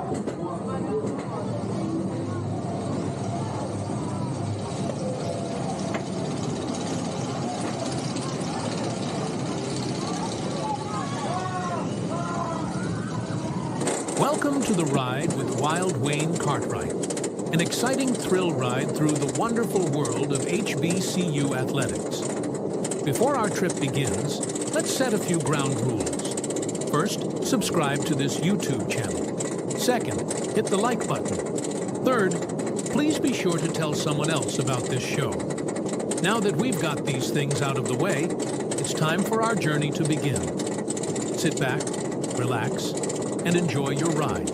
Welcome to the ride with Wild Wayne Cartwright, an exciting thrill ride through the wonderful world of HBCU athletics. Before our trip begins, let's set a few ground rules. First, subscribe to this YouTube channel. Second, hit the like button. Third, please be sure to tell someone else about this show. Now that we've got these things out of the way, it's time for our journey to begin. Sit back, relax, and enjoy your ride.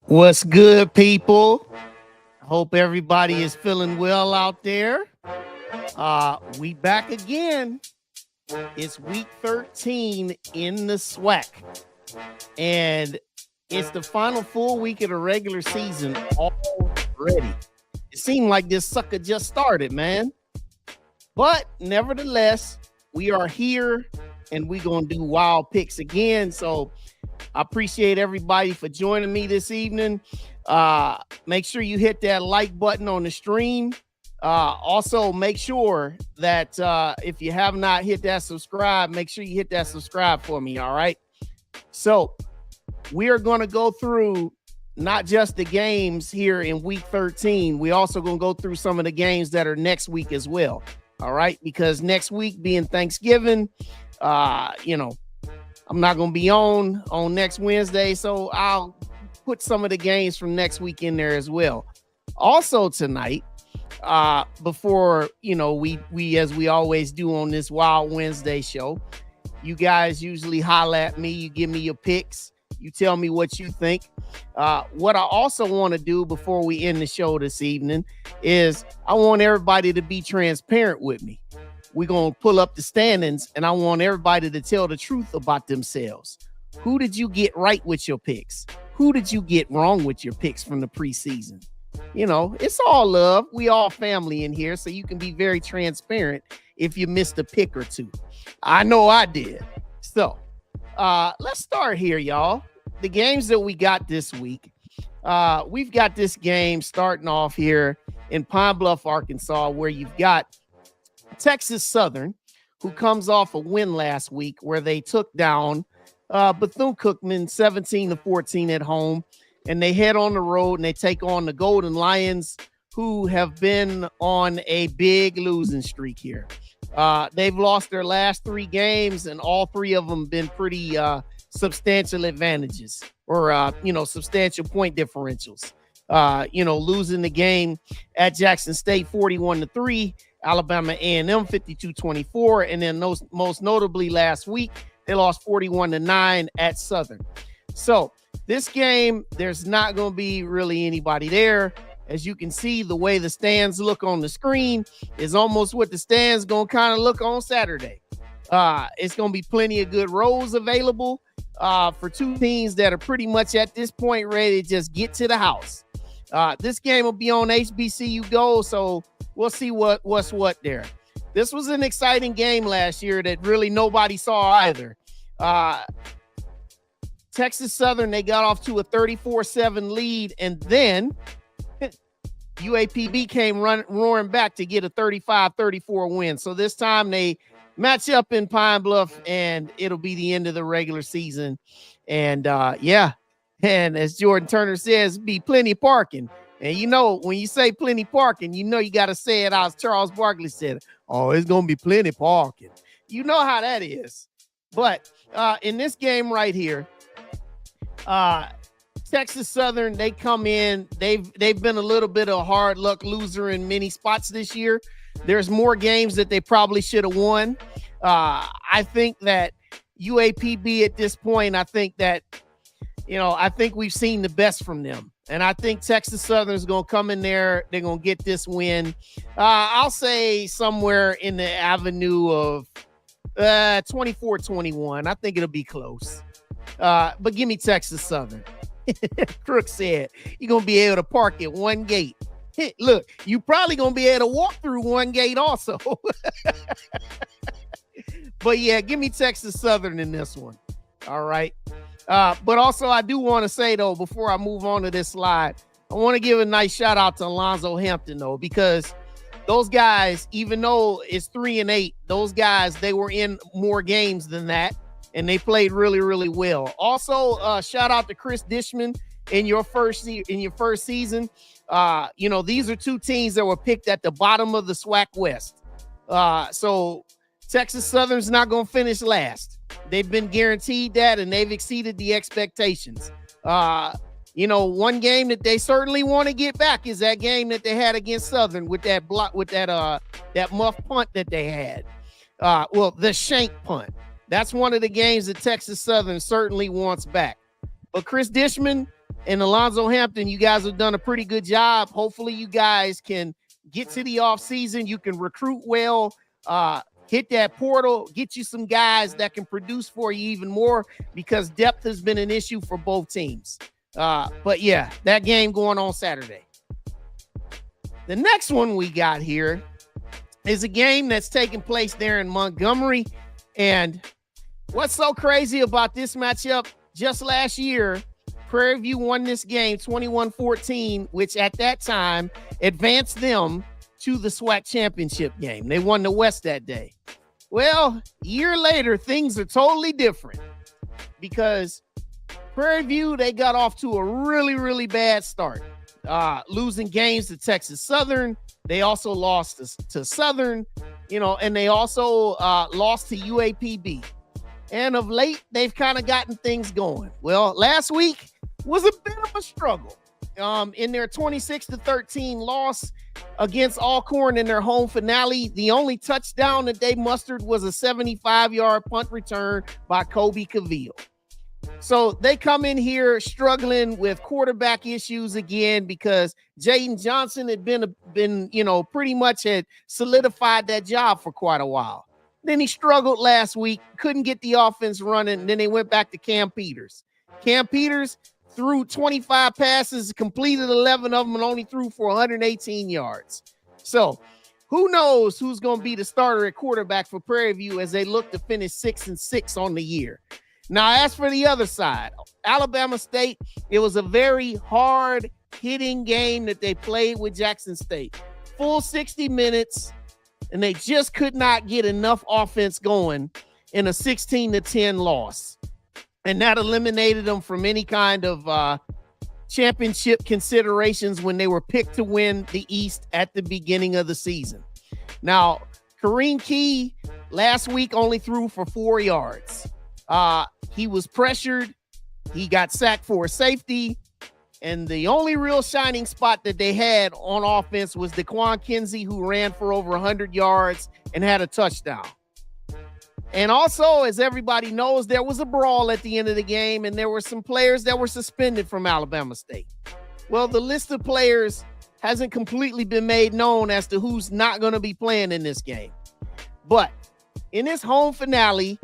What's good, people? Hope everybody is feeling well out there. We back again. It's week 13 in the SWAC, and it's the final full week of the regular season already. It seemed like this sucker just started, man. But nevertheless, we are here, and we're going to do wild picks again. So I appreciate everybody for joining me this evening. Make sure you hit that like button on the stream. Also, make sure that if you have not hit that subscribe, make sure you hit that subscribe for me, all right? So we are going to go through not just the games here in week 13. We also going to go through some of the games that are next week as well, all right? Because next week being Thanksgiving, I'm not going to be on next Wednesday, so I'll put some of the games from next week in there as well. Also tonight, before, we as we always do on this Wild Wednesday show, you guys usually holler at me, you give me your picks, you tell me what you think. What I also want to do before we end the show this evening is I want everybody to be transparent with me. We're going to pull up the standings, and I want everybody to tell the truth about themselves. Who did you get right with your picks? Who did you get wrong with your picks from the preseason? It's all love. We all family in here, so you can be very transparent if you missed a pick or two. I know I did. So let's start here, y'all. The games that we got this week. We've got this game starting off here in Pine Bluff, Arkansas, where you've got Texas Southern, who comes off a win last week where they took down Bethune-Cookman 17-14 at home, and they head on the road and they take on the Golden Lions, who have been on a big losing streak here. They've lost their last 3 games, and all 3 of them been pretty substantial advantages or substantial point differentials. Losing the game at Jackson State 41-3, Alabama A&M 52-24, and then most notably last week they lost 41-9 at Southern. So this game, there's not going to be really anybody there. As you can see, the way the stands look on the screen is almost what the stands going to kind of look on Saturday. It's going to be plenty of good rows available for 2 teams that are pretty much at this point ready to just get to the house. This game will be on HBCU Go, so we'll see what's what there. This was an exciting game last year that really nobody saw either. Texas Southern, they got off to a 34-7 lead, and then UAPB came roaring back to get a 35-34 win. So this time they match up in Pine Bluff, and it'll be the end of the regular season. And and as Jordan Turner says, be plenty parking. And when you say plenty parking, you got to say it as Charles Barkley said. Oh, it's going to be plenty parking. You know how that is. But in this game right here, Texas Southern, they come in. They've been a little bit of a hard luck loser in many spots this year. There's more games that they probably should have won. I think that UAPB at this point, I think we've seen the best from them. And I think Texas Southern is going to come in there. They're going to get this win. I'll say somewhere in the avenue of 24-21. I think it'll be close. But give me Texas Southern. Crook said you're going to be able to park at one gate. Look, you probably going to be able to walk through one gate also. But yeah, give me Texas Southern in this one. All right. But also I do want to say, though, before I move on to this slide, I want to give a nice shout out to Alonzo Hampton, though, because those guys, even though it's 3-8, those guys, they were in more games than that, and they played really, really well. Also, shout out to Chris Dishman in your first season. These are two teams that were picked at the bottom of the SWAC West. So Texas Southern's not going to finish last. They've been guaranteed that, and they've exceeded the expectations. One game that they certainly want to get back is that game that they had against Southern with that block, with that muff punt that they had. The shank punt. That's one of the games that Texas Southern certainly wants back. But Chris Dishman and Alonzo Hampton, you guys have done a pretty good job. Hopefully you guys can get to the offseason. You can recruit well, hit that portal, get you some guys that can produce for you even more, because depth has been an issue for both teams. But yeah, that game going on Saturday. The next one we got here is a game that's taking place there in Montgomery. And what's so crazy about this matchup, just last year, Prairie View won this game 21-14, which at that time advanced them to the SWAC championship game. They won the West that day. Well, a year later, things are totally different, because Prairie View, they got off to a really, really bad start, losing games to Texas Southern. They also lost to Southern, and they also lost to UAPB. And of late, they've kind of gotten things going. Well, last week was a bit of a struggle. In their 26-13 loss against Alcorn in their home finale, the only touchdown that they mustered was a 75-yard punt return by Kobe Cavill. So they come in here struggling with quarterback issues again, because Jaden Johnson had been pretty much had solidified that job for quite a while. Then he struggled last week, couldn't get the offense running. And then they went back to Cam Peters. Cam Peters threw 25 passes, completed 11 of them, and only threw for 118 yards. So who knows who's going to be the starter at quarterback for Prairie View as they look to finish 6-6 on the year. Now, as for the other side, Alabama State, it was a very hard-hitting game that they played with Jackson State. Full 60 minutes, and they just could not get enough offense going in a 16-10 loss. And that eliminated them from any kind of championship considerations when they were picked to win the East at the beginning of the season. Now, Kareem Key last week only threw for 4 yards. He was pressured. He got sacked for a safety. And the only real shining spot that they had on offense was Daquan Kinsey, who ran for over 100 yards and had a touchdown. And also, as everybody knows, there was a brawl at the end of the game, and there were some players that were suspended from Alabama State. Well, the list of players hasn't completely been made known as to who's not going to be playing in this game. But in this home finale,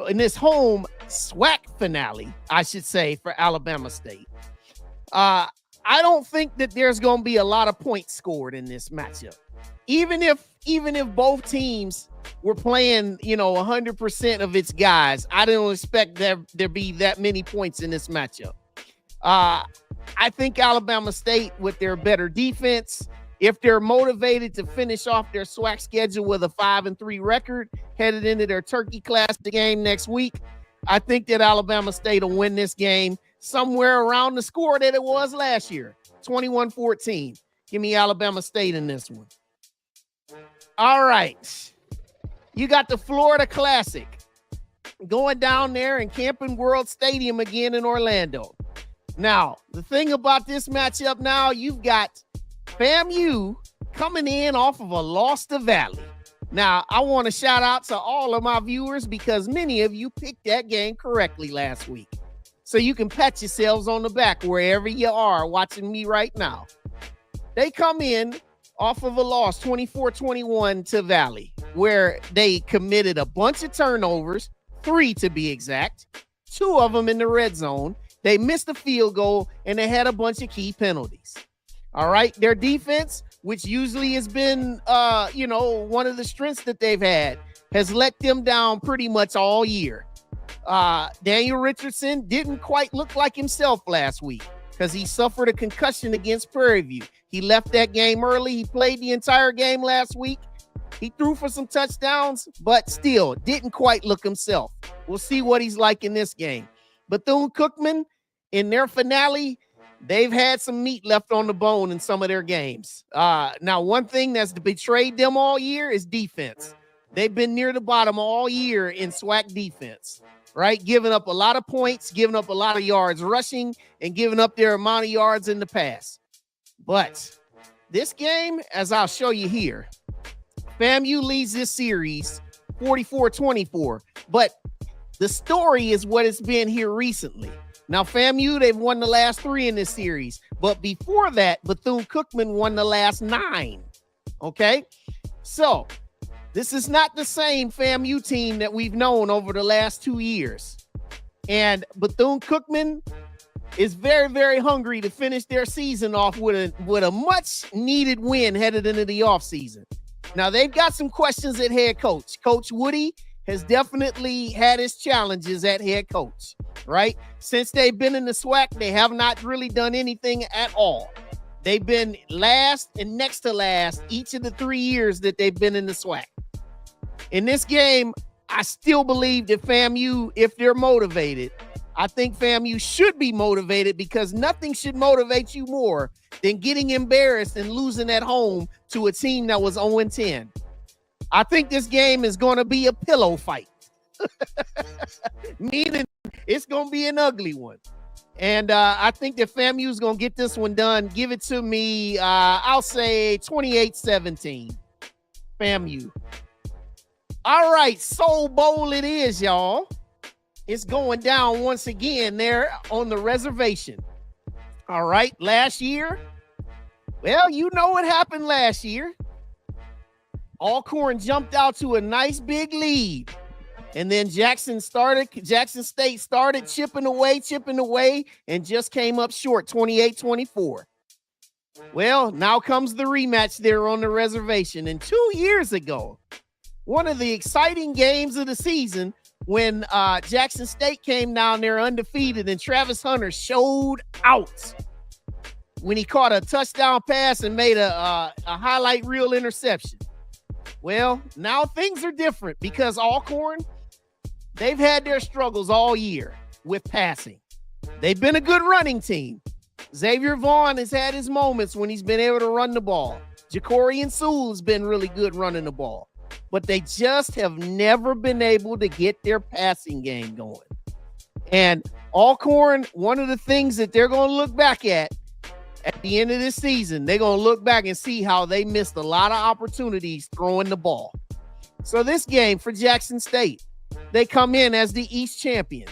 in this home SWAC finale, I should say, for Alabama State, I don't think that there's going to be a lot of points scored in this matchup. Even if both teams were playing, 100% of its guys, I don't expect there be that many points in this matchup. I think Alabama State, with their better defense, if they're motivated to finish off their SWAC schedule with a 5-3 record headed into their Turkey Classic game next week, I think that Alabama State will win this game somewhere around the score that it was last year, 21-14. Give me Alabama State in this one. All right. You got the Florida Classic going down there in Camping World Stadium again in Orlando. Now, the thing about this matchup now, you've got FAMU coming in off of a loss to Valley. Now, I want to shout out to all of my viewers because many of you picked that game correctly last week. So you can pat yourselves on the back wherever you are watching me right now. They come in off of a loss, 24-21 to Valley. where they committed a bunch of turnovers, 3 to be exact, 2 of them in the red zone. They missed a field goal, and they had a bunch of key penalties. All right. Their defense, which usually has been, one of the strengths that they've had, has let them down pretty much all year. Daniel Richardson didn't quite look like himself last week because he suffered a concussion against Prairie View. He left that game early. He played the entire game last week. He threw for some touchdowns, but still didn't quite look himself. We'll see what he's like in this game. Bethune-Cookman, in their finale, they've had some meat left on the bone in some of their games. Now, one thing that's betrayed them all year is defense. They've been near the bottom all year in SWAC defense, right? Giving up a lot of points, giving up a lot of yards rushing, and giving up their amount of yards in the pass. But this game, as I'll show you here, FAMU leads this series 44-24. But the story is what it's been here recently. Now, FAMU, they've won the last 3 in this series. But before that, Bethune-Cookman won the last 9. Okay? So, this is not the same FAMU team that we've known over the last 2 years. And Bethune-Cookman is very, very hungry to finish their season off with a much-needed win headed into the offseason. Now, they've got some questions at head coach. Coach Woody has definitely had his challenges at head coach, right? Since they've been in the SWAC, they have not really done anything at all. They've been last and next to last each of the 3 years that they've been in the SWAC. In this game, I still believe that FAMU, if they're motivated, I think FAMU should be motivated because nothing should motivate you more than getting embarrassed and losing at home to a team that was 0-10. I think this game is going to be a pillow fight, meaning it's going to be an ugly one. And I think that FAMU is going to get this one done. Give it to me, I'll say 28-17, FAMU. All right, Soul Bowl it is, y'all. It's going down once again there on the reservation. All right, last year, well, you know what happened last year. Alcorn jumped out to a nice big lead. And then Jackson State started chipping away, and just came up short, 28-24. Well, now comes the rematch there on the reservation. And 2 years ago, one of the exciting games of the season when Jackson State came down there undefeated and Travis Hunter showed out when he caught a touchdown pass and made a highlight reel interception. Well, now things are different because Alcorn, they've had their struggles all year with passing. They've been a good running team. Xavier Vaughn has had his moments when he's been able to run the ball. Jacorian Sewell has been really good running the ball. But they just have never been able to get their passing game going. And Alcorn, one of the things that they're going to look back at the end of this season, they're going to look back and see how they missed a lot of opportunities throwing the ball. So this game for Jackson State, they come in as the East champion.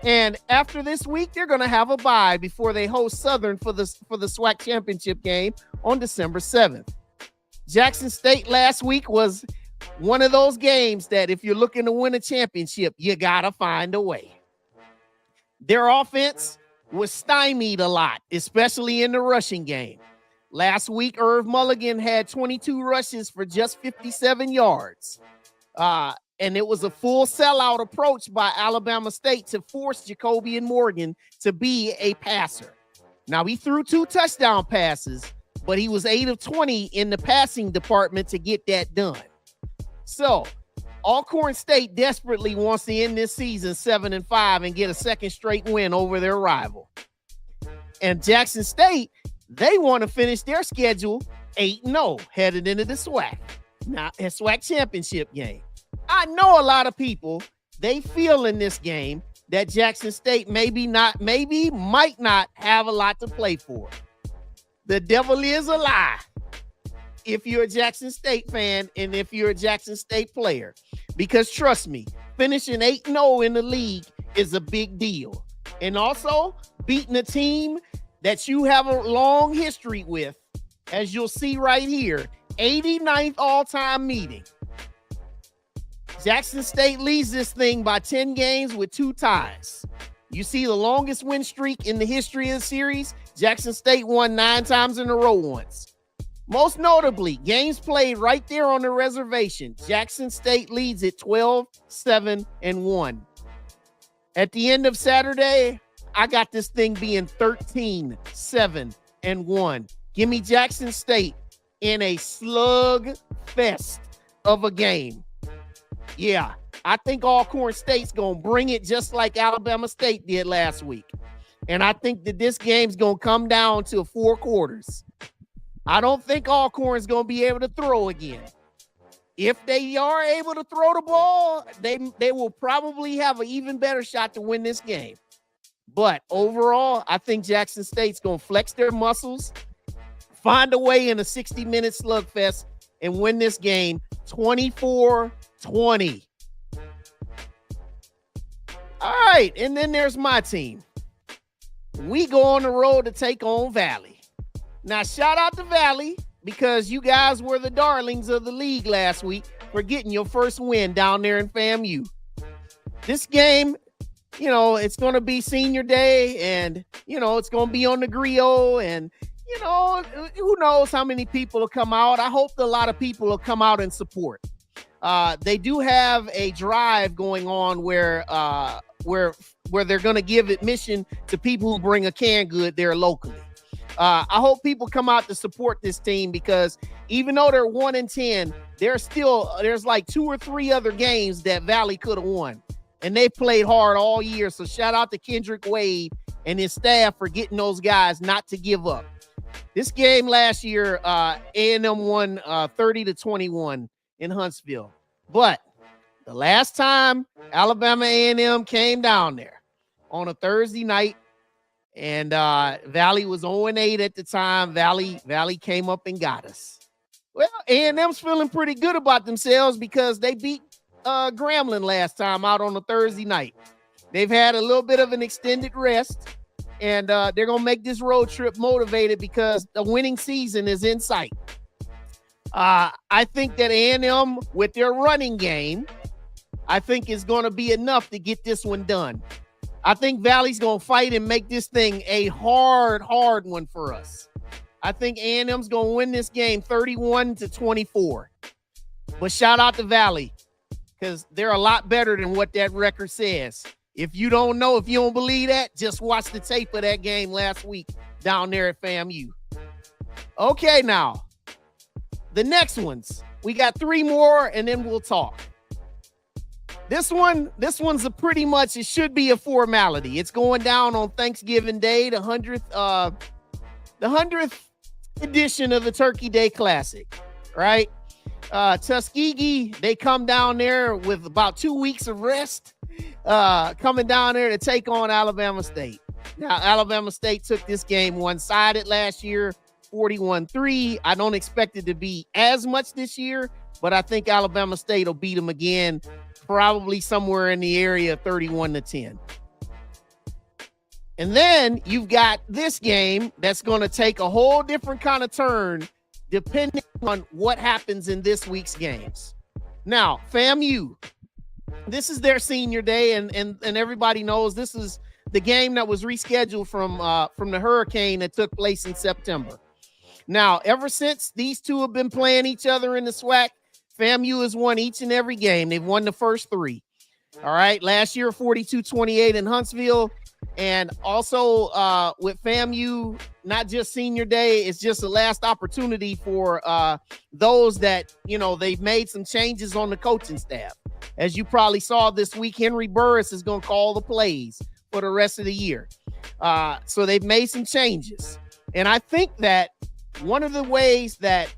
And after this week, they're going to have a bye before they host Southern for the SWAC championship game on December 7th. Jackson State last week was one of those games that if you're looking to win a championship, you got to find a way. Their offense was stymied a lot, especially in the rushing game. Last week, Irv Mulligan had 22 rushes for just 57 yards. And it was a full sellout approach by Alabama State to force Jacobian Morgan to be a passer. Now, he threw 2 touchdown passes, but he was 8 of 20 in the passing department to get that done. So, Alcorn State desperately wants to end this season 7-5 and get a second straight win over their rival. And Jackson State, they want to finish their schedule 8-0 headed into the SWAC. Now, a SWAC championship game. I know a lot of people, they feel in this game that Jackson State might not have a lot to play for. The devil is a lie. If you're a Jackson State fan and if you're a Jackson State player, because trust me, finishing 8-0 in the league is a big deal. And also beating a team that you have a long history with, as you'll see right here, 89th all-time meeting. Jackson State leads this thing by 10 games with 2 ties. You see the longest win streak in the history of the series. Jackson State won 9 times in a row once. Most notably, games played right there on the reservation. Jackson State leads it 12-7-1. At the end of Saturday, I got this thing being 13-7-1. Give me Jackson State in a slug fest of a game. Yeah, I think Alcorn State's going to bring it just like Alabama State did last week. And I think that this game's going to come down to 4 quarters. I don't think Alcorn's going to be able to throw again. If they are able to throw the ball, they will probably have an even better shot to win this game. But overall, I think Jackson State's going to flex their muscles, find a way in a 60-minute slugfest, and win this game 24-20. All right, and then there's my team. We go on the road to take on Valley. Now, shout out to Valley because you guys were the darlings of the league last week for getting your first win down there in FAMU. This game, it's going to be senior day and, it's going to be on the griot and, who knows how many people will come out. I hope that a lot of people will come out and support. They do have a drive going on where they're going to give admission to people who bring a canned good there locally. I hope people come out to support this team because even though they're 1-10, there's like 2 or 3 other games that Valley could have won, and they played hard all year. So shout out to Kendrick Wade and his staff for getting those guys not to give up. This game last year, A&M won 30-21 in Huntsville, but the last time Alabama A&M came down there on a Thursday night. And Valley was 0-8 at the time. Valley came up and got us. Well, A&M's feeling pretty good about themselves because they beat Grambling last time out on a Thursday night. They've had a little bit of an extended rest, and they're going to make this road trip motivated because the winning season is in sight. I think that A&M, with their running game, I think is going to be enough to get this one done. I think Valley's going to fight and make this thing a hard one for us. I think A&M's going to win this game 31-24. But shout out to Valley because they're a lot better than what that record says. If you don't believe that, just watch the tape of that game last week down there at FAMU. Okay, now, the next ones. We got 3 more, and then we'll talk. This one's it should be a formality. It's going down on Thanksgiving Day, the 100th edition of the Turkey Day Classic, right? Tuskegee, they come down there with about 2 weeks of rest, coming down there to take on Alabama State. Now, Alabama State took this game one-sided last year, 41-3. I don't expect it to be as much this year, but I think Alabama State will beat them again, probably somewhere in the area of 31-10. And then you've got this game that's going to take a whole different kind of turn depending on what happens in this week's games. Now, FAMU, this is their senior day, and everybody knows this is the game that was rescheduled from the hurricane that took place in September. Now, ever since these two have been playing each other in the SWAC, FAMU has won each and every game. They've won the first 3. All right. Last year, 42-28 in Huntsville. And also with FAMU, not just senior day, it's just the last opportunity for those that, they've made some changes on the coaching staff. As you probably saw this week, Henry Burris is going to call the plays for the rest of the year. So they've made some changes. And I think that one of the ways that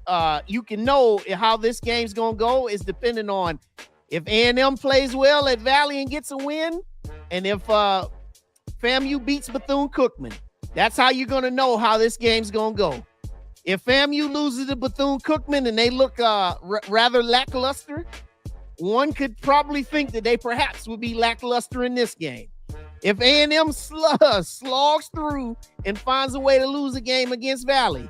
you can know how this game's going to go is depending on if A&M plays well at Valley and gets a win, and if FAMU beats Bethune-Cookman. That's how you're going to know how this game's going to go. If FAMU loses to Bethune-Cookman and they look rather lackluster, one could probably think that they perhaps would be lackluster in this game. If A&M slogs through and finds a way to lose a game against Valley,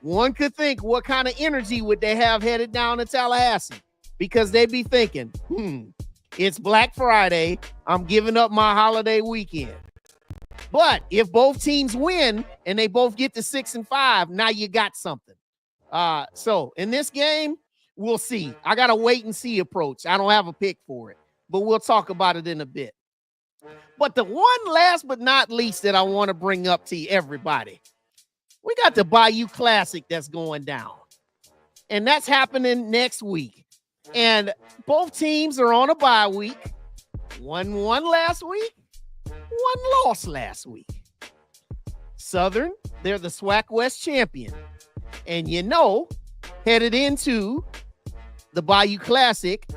one could think, what kind of energy would they have headed down to Tallahassee? because they be thinking, it's Black Friday. I'm giving up my holiday weekend. But if both teams win and they both get to 6-5, now you got something. So in this game, we'll see. I got a wait and see approach. I don't have a pick for it, but we'll talk about it in a bit. But the one last but not least that I want to bring up to everybody, we got the Bayou Classic that's going down. And that's happening next week. And both teams are on a bye week. One won last week, one lost last week. Southern, they're the SWAC West champion. And headed into the Bayou Classic,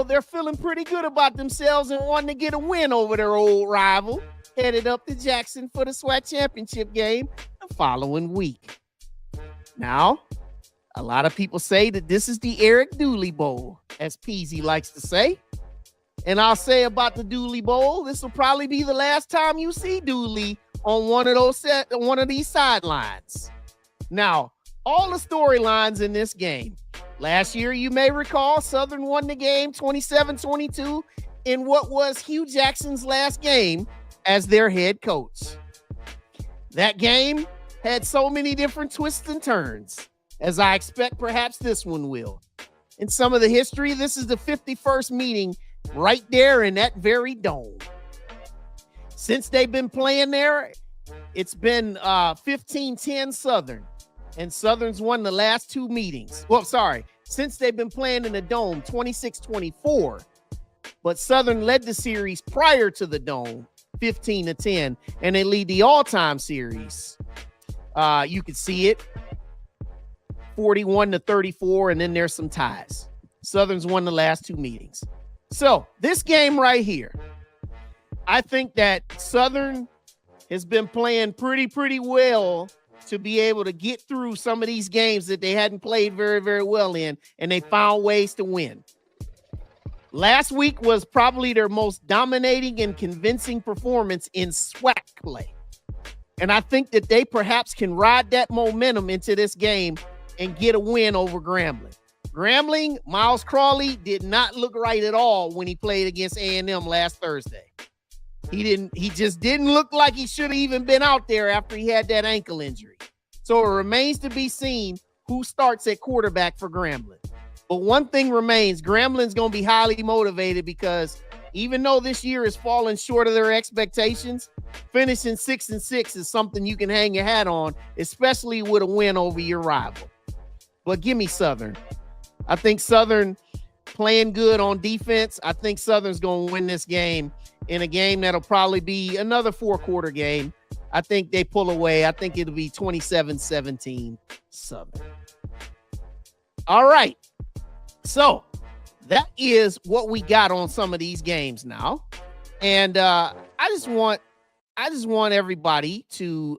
they're feeling pretty good about themselves and wanting to get a win over their old rival, headed up to Jackson for the SWAC championship game the following week. Now, a lot of people say that this is the Eric Dooley Bowl, as Peasy likes to say. And I'll say about the Dooley Bowl, this will probably be the last time you see Dooley on one of these sidelines. Now, all the storylines in this game. Last year, you may recall, Southern won the game 27-22 in what was Hugh Jackson's last game as their head coach. That game had so many different twists and turns, as I expect perhaps this one will. In some of the history, this is the 51st meeting right there in that very dome. Since they've been playing there, it's been 15-10 Southern. And Southern's won the last two meetings. Since they've been playing in the dome, 26-24. But Southern led the series prior to the dome, 15-10. And they lead the all-time series. You can see it, 41-34. And then there's some ties. Southern's won the last two meetings. So this game right here, I think that Southern has been playing pretty well to be able to get through some of these games that they hadn't played very, very well in, and they found ways to win. Last week was probably their most dominating and convincing performance in SWAC play. And I think that they perhaps can ride that momentum into this game and get a win over Grambling. Grambling, Miles Crawley did not look right at all when he played against A&M last Thursday. He just didn't look like he should have even been out there after he had that ankle injury. So it remains to be seen who starts at quarterback for Grambling. But one thing remains, Grambling's going to be highly motivated because even though this year is falling short of their expectations, finishing 6-6 is something you can hang your hat on, especially with a win over your rival. But give me Southern. I think Southern playing good on defense. I think Southern's going to win this game in a game that'll probably be another four-quarter game. I think they pull away. I think it'll be 27-17 Southern. All right. So that is what we got on some of these games now. And I just want everybody to,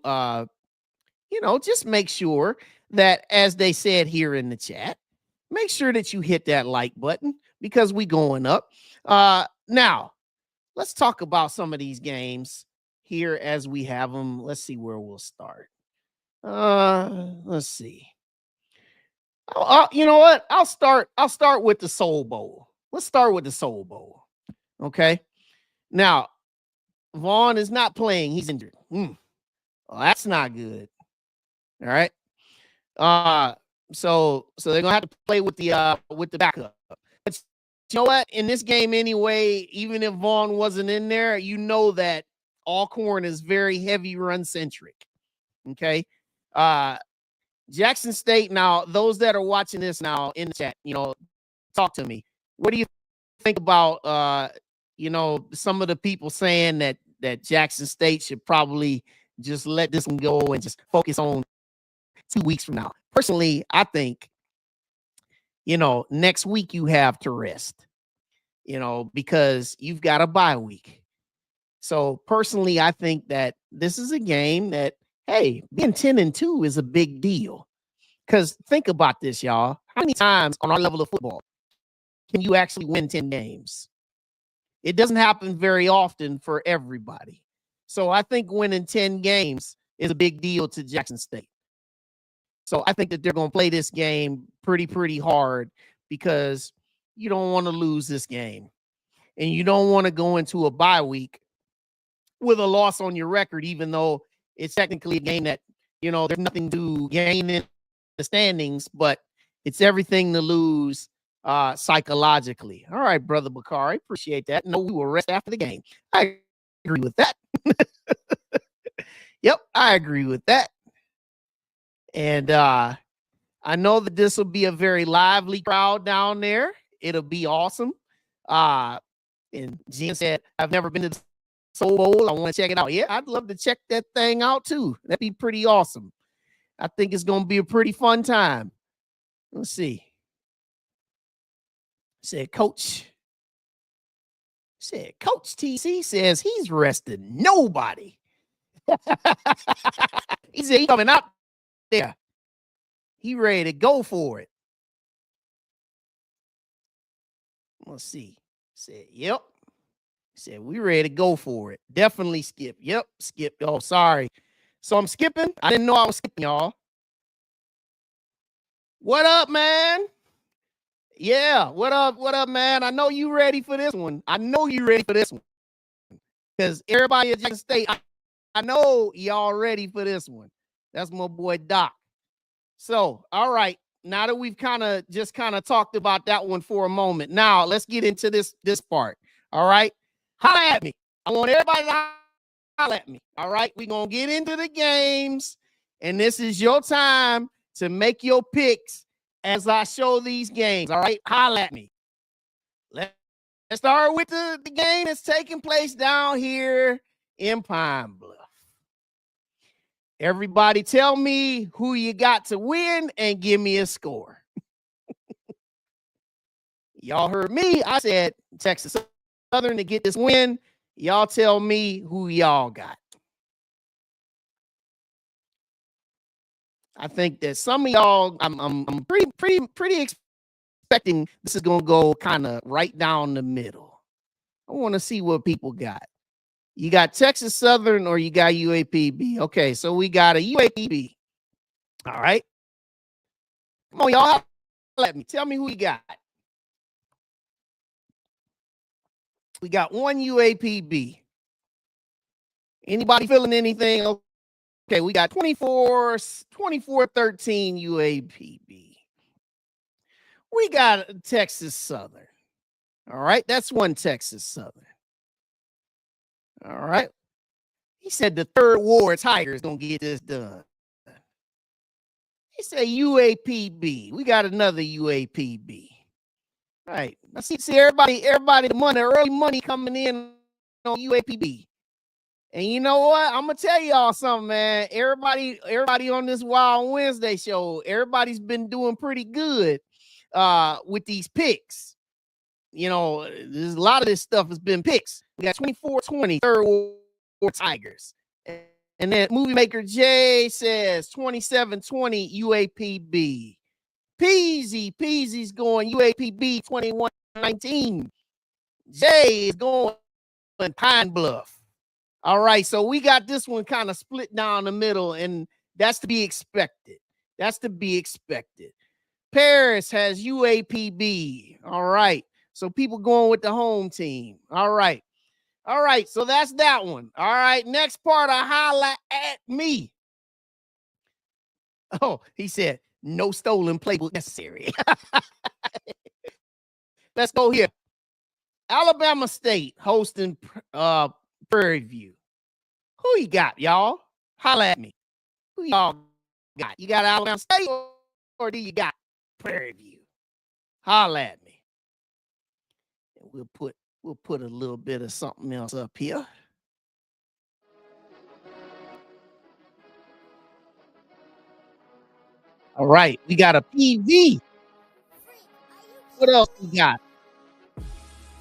just make sure that, as they said here in the chat, make sure that you hit that like button because we going up. Now, let's talk about some of these games here as we have them. Let's see where we'll start. Let's see. You know what? I'll start with the Soul Bowl. Let's start with the Soul Bowl. Okay. Now, Vaughn is not playing. He's injured. Well, that's not good. All right. So they're gonna have to play with the backup. But you know what? In this game anyway, even if Vaughn wasn't in there, you know that Alcorn is very heavy run centric. Okay. Jackson State. Now, those that are watching this now in the chat, talk to me. What do you think about some of the people saying that Jackson State should probably just let this one go and just focus on 2 weeks from now? Personally, I think, next week you have to rest, because you've got a bye week. So personally, I think that this is a game that, hey, being 10-2 is a big deal. Because think about this, y'all. How many times on our level of football can you actually win 10 games? It doesn't happen very often for everybody. So I think winning 10 games is a big deal to Jackson State. So I think that they're going to play this game pretty hard because you don't want to lose this game. And you don't want to go into a bye week with a loss on your record, even though it's technically a game that, there's nothing to gain in the standings, but it's everything to lose psychologically. All right, Brother Bakari, appreciate that. No, we will rest after the game. I agree with that. Yep, I agree with that. And I know that this will be a very lively crowd down there. It'll be awesome. And Jen said, I've never been to the Soul Bowl. I want to check it out. Yeah, I'd love to check that thing out too. That'd be pretty awesome. I think it's going to be a pretty fun time. Let's see. Coach TC says he's rested nobody. He said he's coming out there. He ready to go for it. Let's see. Said, yep. Said, we ready to go for it. Definitely skip. Yep, skip. Oh, sorry. So I'm skipping. I didn't know I was skipping, y'all. What up, man? Yeah, what up? What up, man? I know you ready for this one. Because everybody at Jackson State, I know y'all ready for this one. That's my boy Doc. So, all right. Now that we've kind of talked about that one for a moment, now let's get into this part. All right. Holla at me. I want everybody to holla at me. All right. We're going to get into the games, and this is your time to make your picks as I show these games. All right. Holla at me. Let's start with the game that's taking place down here in Pine Bluff. Everybody tell me who you got to win and give me a score. Y'all heard me. I said Texas Southern to get this win. Y'all tell me who y'all got. I think that some of y'all, I'm pretty expecting this is gonna go kind of right down the middle. I want to see what people got. You got Texas Southern or you got UAPB. Okay, so we got a UAPB. All right. Come on, y'all. Let me tell me who you got. We got one UAPB. Anybody feeling anything? Okay, we got 24-13 UAPB. We got Texas Southern. All right, that's one Texas Southern. All right. He said the third War Tiger is going to get this done. He said UAPB. We got another UAPB. All right. I see everybody, the money, early money coming in on UAPB. And you know what? I'm going to tell y'all something, man. Everybody on this Wild Wednesday show, everybody's been doing pretty good with these picks. There's a lot of this stuff has been picks. We got 24-20, third War Tigers. And then Movie Maker J says 27-20 UAPB. Peasy's going UAPB 21-19. Jay is going Pine Bluff. All right, so we got this one kind of split down the middle, and that's to be expected. Paris has UAPB. All right. So people going with the home team. All right. So that's that one. All right. Next part, holla at me. Oh, he said, no stolen playbook necessary. Let's go here. Alabama State hosting Prairie View. Who you got, y'all? Holla at me. Who y'all got? You got Alabama State or do you got Prairie View? Holla at me. We'll put a little bit of something else up here. All right, we got a PV. What else we got?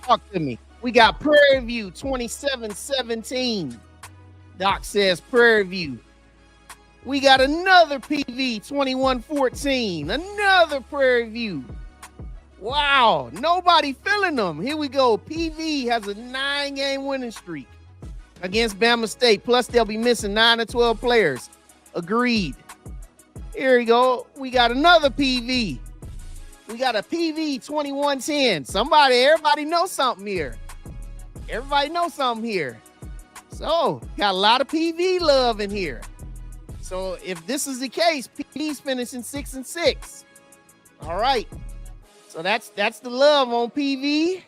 Talk to me. We got Prairie View 27-17. Doc says Prairie View. We got another PV 21-14. Another Prairie View. Wow, nobody feeling them. Here we go. PV has a 9-game winning streak against Bama State. Plus, they'll be missing 9 to 12 players. Agreed. Here we go. We got another PV. We got a PV 2110. Everybody knows something here. Everybody knows something here. So, got a lot of PV love in here. So, if this is the case, PV's finishing 6-6. All right. So, that's the love on PV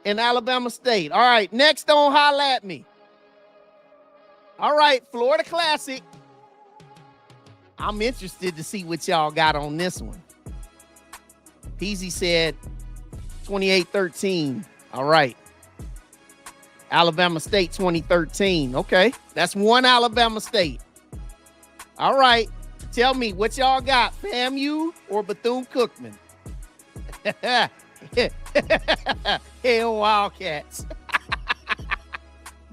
and Alabama State. All right. Next on Holla at Me. All right. Florida Classic. I'm interested to see what y'all got on this one. Peasy said 28-13. All right. Alabama State 2013. Okay. That's one Alabama State. All right. Tell me what y'all got, FAMU or Bethune-Cookman? Hell, Wildcats.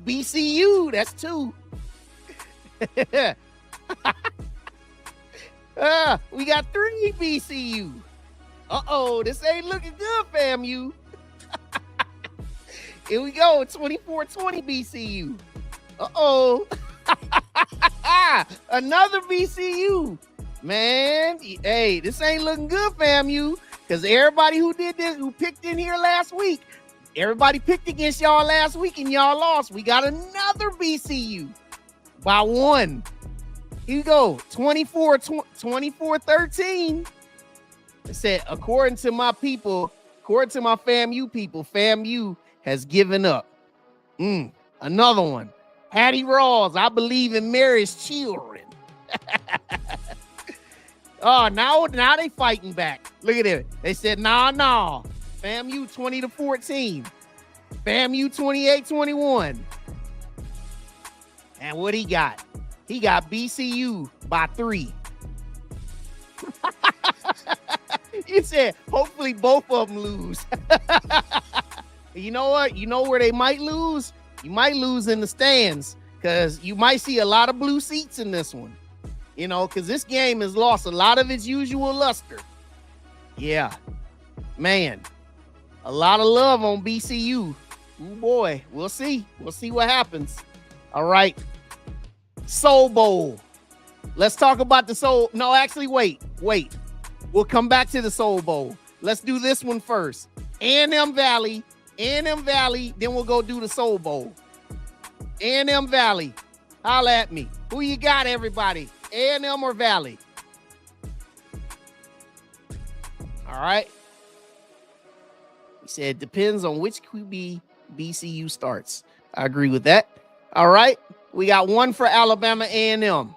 BCU, that's two. We got 3 BCU. Uh-oh, this ain't looking good, FAMU. Here we go, 24-20 BCU. Uh-oh. Another BCU. Man, hey, this ain't looking good, FAMU, because everybody who did this, who picked in here last week, everybody picked against y'all last week and y'all lost. We got another BCU by 1. Here you go, 24-13. It said, according to my people, according to my FAMU people, FAMU has given up. Another one. Hattie Rawls, I believe in Mary's children. Oh, now they fighting back. Look at it. They said, nah. FAMU 20-14. FAMU 28-21. And what he got? He got BCU by 3. You said, hopefully both of them lose. You know what? You know where they might lose? You might lose in the stands because you might see a lot of blue seats in this one. You know, because this game has lost a lot of its usual luster. Yeah. Man, a lot of love on BCU. Oh, boy. We'll see. We'll see what happens. All right. Soul Bowl. Let's talk about the Soul. No, actually, wait. We'll come back to the Soul Bowl. Let's do this one first. A&M Valley, then we'll go do the Soul Bowl. A&M Valley, holla at me. Who you got, everybody? A&M or Valley? All right. He said, depends on which QB BCU starts. I agree with that. All right. We got one for Alabama A&M.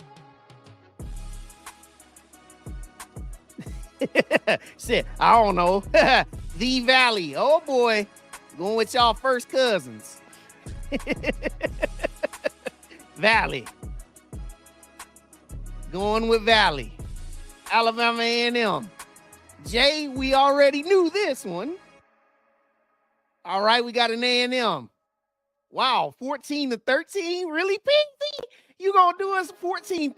Said, I don't know. The Valley. Oh, boy. Going with y'all first cousins. Valley. Going with Valley. Alabama A&M. Jay, we already knew this one. All right, we got an A&M. Wow, 14-13? Really, Pink? You gonna do us 14-13?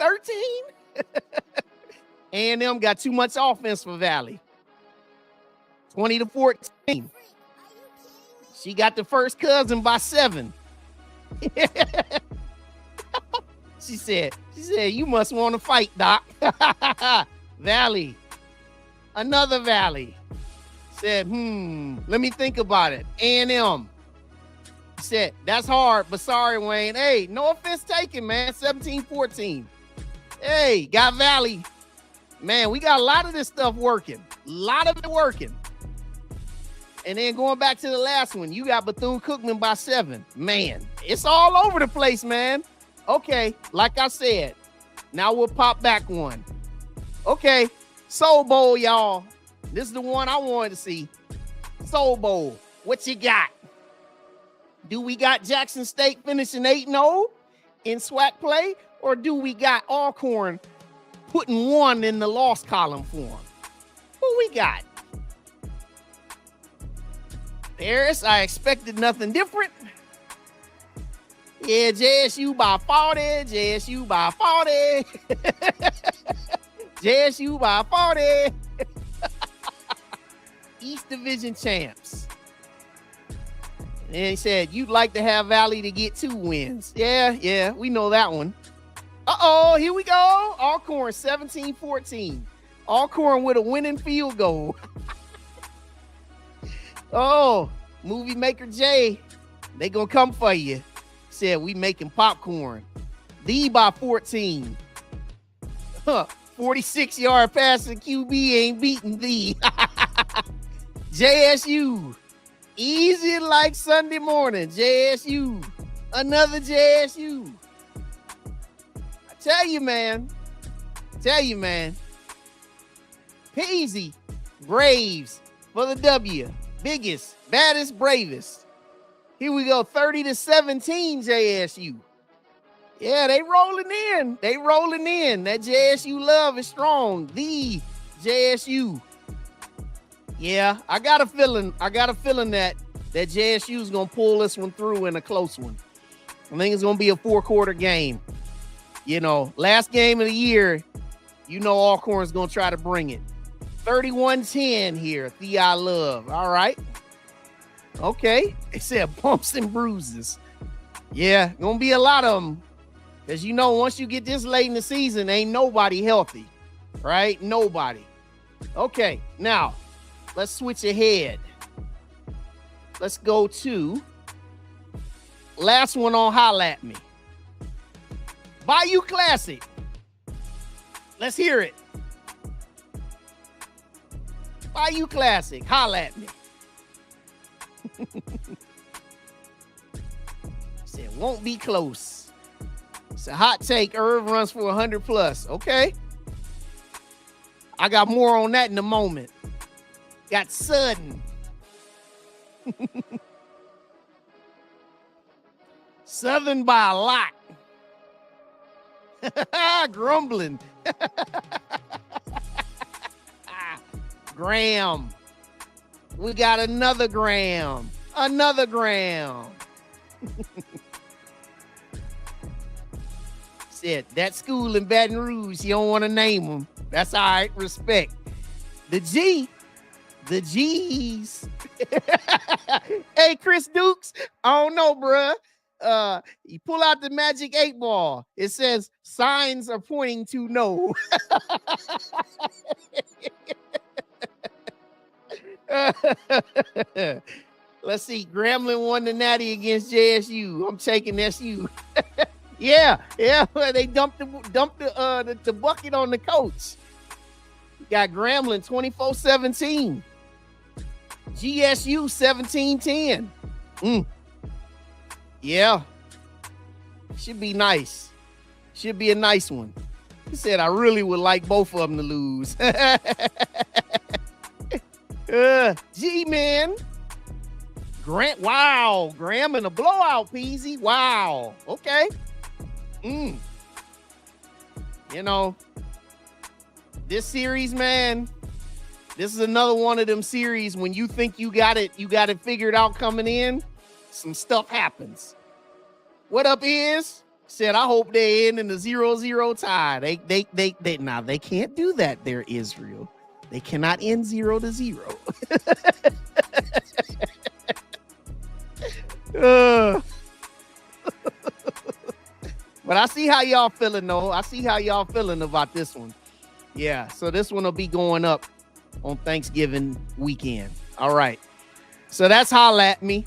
A&M got too much offense for Valley. 20-14. She got the first cousin by 7. She said, you must want to fight, Doc. Valley. Another Valley. Said, let me think about it. A&M. Said, that's hard, but sorry, Wayne. Hey, no offense taken, man. 17-14. Hey, got Valley. Man, we got a lot of this stuff working. A lot of it working. And then going back to the last one, you got Bethune-Cookman by 7. Man, it's all over the place, man. Okay, like I said, now we'll pop back one. Okay, Soul Bowl, y'all. This is the one I wanted to see. Soul Bowl, what you got? Do we got Jackson State finishing 8-0 in SWAC play? Or do we got Alcorn putting 1 in the loss column for them? What we got? Paris, I expected nothing different. Yeah, JSU by 40. JSU by 40. JSU by 40. East Division champs. And he said, you'd like to have Valley to get 2 wins. Yeah, we know that one. Uh-oh, here we go. Alcorn 17-14. Alcorn with a winning field goal. Oh, movie maker Jay, they gonna come for you. Said we making popcorn. The by 14. 46-yard passing QB ain't beating the JSU. Easy like Sunday morning. JSU. Another JSU. I tell you, man. Peasy. Braves for the W. Biggest, baddest, bravest. Here we go. 30-17 JSU. Yeah, they rolling in. That JSU love is strong. The JSU. Yeah, I got a feeling that JSU is going to pull this one through in a close one. I think it's going to be a 4-quarter game. You know, last game of the year, you know Alcorn's going to try to bring it. 31-10 here, Thei Love. All right. Okay. They said bumps and bruises. Yeah, going to be a lot of them. Because, you know, once you get this late in the season, ain't nobody healthy, right? Nobody. Okay, now, let's switch ahead. Let's go to last one on Holla at Me. Bayou Classic. Let's hear it. Bayou Classic. Holla at me. Said, won't be close. It's a hot take. Irv runs for 100 plus. Okay. I got more on that in a moment. Got Sudden. Southern by a lot. Grumbling. Graham. We got another Graham. Another Graham. Said that school in Baton Rouge, you don't want to name them. That's all right. Respect. The G's. Hey, Chris Dukes. I don't know, bruh. You pull out the magic 8 ball. It says signs are pointing to no. Let's see. Grambling won the Natty against JSU. I'm taking SU. Yeah. They dumped the bucket on the coach. Got Grambling 24-17. GSU 17-10. Yeah. Should be nice. Should be a nice one. He said, I really would like both of them to lose. G-Man. Grant, wow. Graham in a blowout, Peasy. Wow. Okay. You know, this series, man, this is another one of them series when you think you got it figured out coming in, some stuff happens. What up is? Said, I hope they end in the 0-0 tie. They can't do that there, Israel. They cannot end 0-0. But I see how y'all feeling, though. I see how y'all feeling about this one. Yeah, so this one will be going up on Thanksgiving weekend. All right. So that's Holla at Me.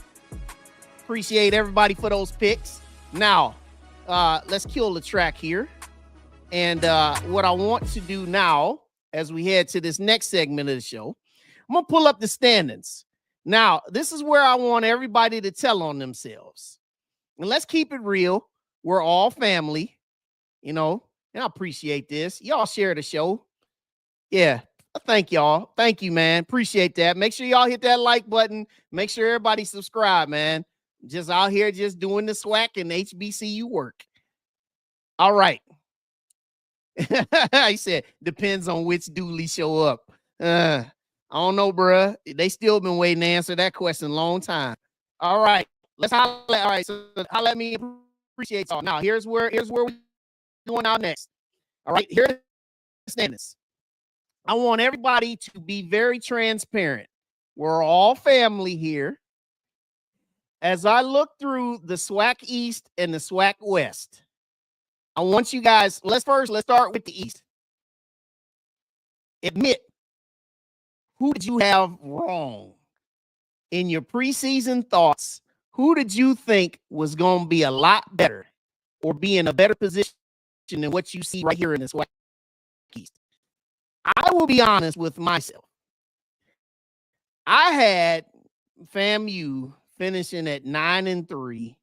Appreciate everybody for those picks. Now, let's kill the track here. And what I want to do now, as we head to this next segment of the show, I'm going to pull up the standings. Now, this is where I want everybody to tell on themselves. And let's keep it real. We're all family, you know, and I appreciate this. Y'all share the show. Yeah. Thank y'all. Thank you, man. Appreciate that. Make sure y'all hit that like button. Make sure everybody subscribe, man. Just out here just doing the SWAC and HBCU work. All right. He said, depends on which dually show up. I don't know, bruh. They still been waiting to answer that question a long time. All right. Let's holla. All right. So holla at me. Appreciate y'all. Now, here's where we're going out next. All right. Here's the standings. I want everybody to be very transparent. We're all family here. As I look through the SWAC East and the SWAC West, I want you guys, let's start with the East. Admit, who did you have wrong in your preseason thoughts, who did you think was going to be a lot better or be in a better position than what you see right here in the SWAC East? I will be honest with myself. I had FAMU finishing at 9-3,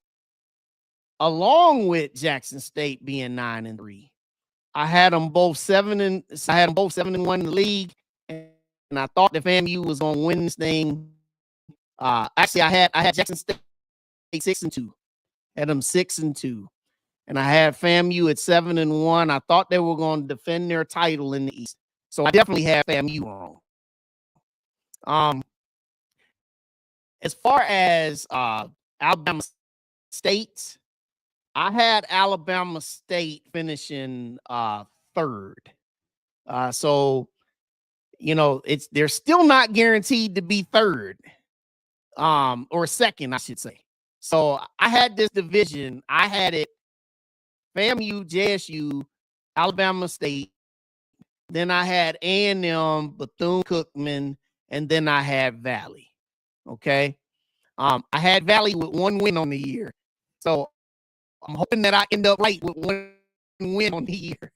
along with Jackson State being 9-3. I had them both 7-1 in the league, and I thought the FAMU was going to win this thing. Actually, I had Jackson State 6-2, had them 6-2, and I had FAMU at 7-1. I thought they were going to defend their title in the East, so I definitely had FAMU wrong. As far as Alabama State, I had Alabama State finishing third. So, you know, they're still not guaranteed to be third, or second, I should say. So I had this division. I had it FAMU, JSU, Alabama State. Then I had A&M, Bethune-Cookman, and then I had Valley. Okay. I had Valley with 1 win on the year. So I'm hoping that I end up right with 1 win on the year.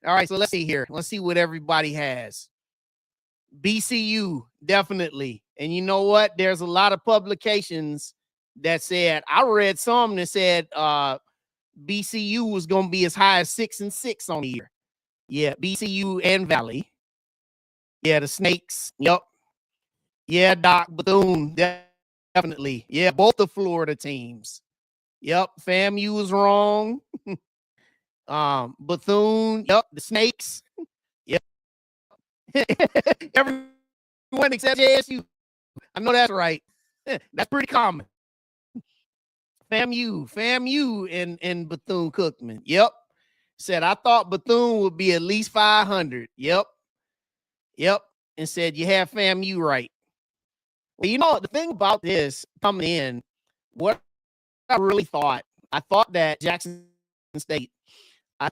All right, so let's see here. Let's see what everybody has. BCU, definitely. And you know what? There's a lot of publications that said, I read some that said BCU was going to be as high as 6-6 on the year. Yeah, BCU and Valley. Yeah, the Snakes. Yep. Yeah, Doc, Bethune, definitely. Yeah, both the Florida teams. Yep, FAMU was wrong. Bethune, yep, the Snakes. Yep. Everyone except JSU. I know that's right. That's pretty common. FAMU and Bethune-Cookman. Yep. Said, I thought Bethune would be at least 500. Yep. And said, you have FAMU right. Well, you know, the thing about this coming in, what I really thought, I thought that Jackson State, I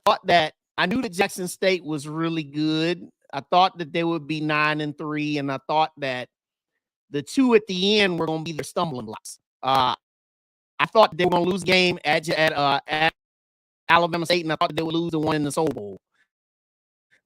knew that Jackson State was really good. I thought that they would be 9-3, and I thought that the two at the end were going to be their stumbling blocks. I thought they were going to lose the game at Alabama State, and I thought they would lose the one in the Soul Bowl.